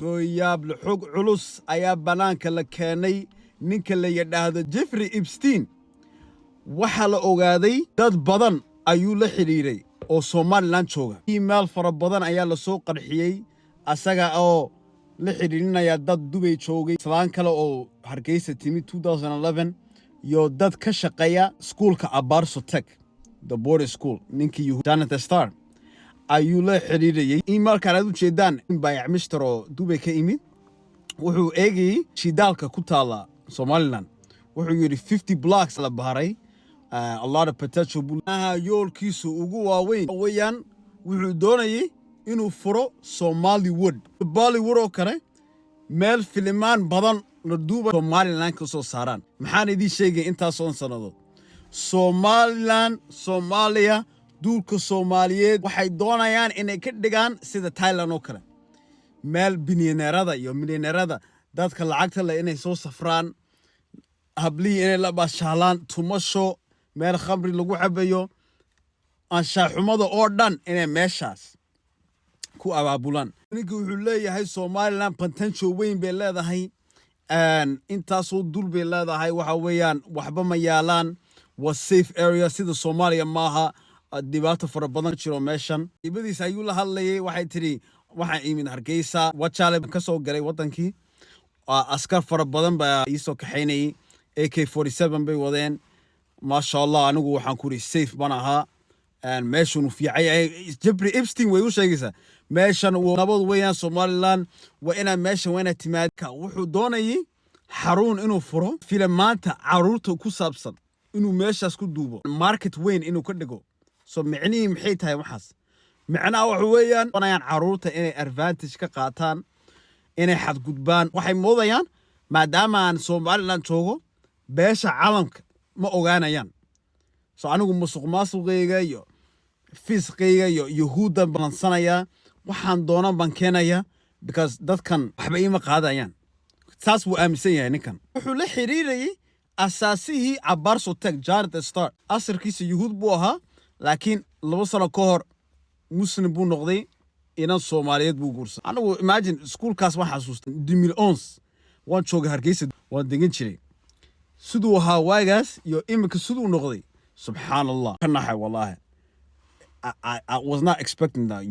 qoyaab xog culus ayaa banaanka la keenay ninka la yiraahdo Jeffrey Epstein waxa la ogaaday dad badan ayuu la xiriiray oo Somaliland jooga email fara badan ayaa la soo qarxiyay asaga oo la xiriirinaya dad Dubai joogay islaan kale oo Hargeysa timi 2011 iyo dad ka shaqeeya schoolka Abarso Tech the boarding school ninkii Jonathan Star ayuu la xiriirayay emailkan aad u jeedaan in baayac mister oo Dubai ka imid wuxuu eegay shidaalka ku taala Somaliland wuxuu yiri 50 blocks la baaray a lot of potential yoolkiisu ugu waaweyn wayaan wuxuu doonayay inuu furo Bollywood oo kale meel filimaan badan la duuba Somaliland ka soo saaraan maxaan idin sheegay intaas oo sanadood Soomaaliya duulka Soomaaliyeed waxay doonayaan inay ka dhigaan sida Thailand oo kale meel bilyaneerada iyo milyaneerada dadka lacagta leh inay soo safraan habli inay la baashaalaan tumasho meel khamri lagu cabayo anshaxumada oo dhan inay meeshaas ku abaabulaan ninka wuxuu leeyahay Somaliland potential weyn bay leedahay intaasoo dul bay leedahay waxa weeyaan waxba ma yaalaan was safe area sida Soomaaliya maaha dibaato fara badan jiro meeshan ibadiis ayuu la hadlayay waxay tiri waxaan iimin Hargeysa wajaale ka soo galay wadankii askar fara badan baa isoo kaxaynay AK47 bay wadeen ma sha Allah anigu waxaan ku ri safe banaha meeshanu fiicay Jeffrey Epstein way u sheegaysaa meeshan nabad weeyaan Somaliland waa ina meeshan weena timaadka wuxuu doonayay xarun inuu furo filmaanta caruurta ku saabsan inuu meeshaas ku duubo market weyn inuu ka dhigo so micnihii maxay tahay waxaas macnaha waxa weeyaan wanayaan caruurta inay advantage ka qaataan inay xadgudbaan waxay moodayaan maadaama aan Somaliland joogo beesha caalamka ma ogaanayaan so anigu musuqmaasuqayga iyo fisqayga iyo yahuuda balansanaya waxaan doonan baan keenaya because dadkan waxba ima qaadayaan saas wuu aaminsan yahay ninkan wuxuu la xiriirayay asaasihii Abarso Tech Jonathan Star asarkiisa yahuud buu ahaa laakiin 2 sano ka hor muslim buu noqday inaan Soomaaliyeed buu guursan anigu imagine schoolkaas waxaan xasuustay 2011 waan joogay Hargeysa waan degan jiray sidoo ahaa waagaas iyo imika sidoo noqday subhanallah kanahay wallahi I was not expecting that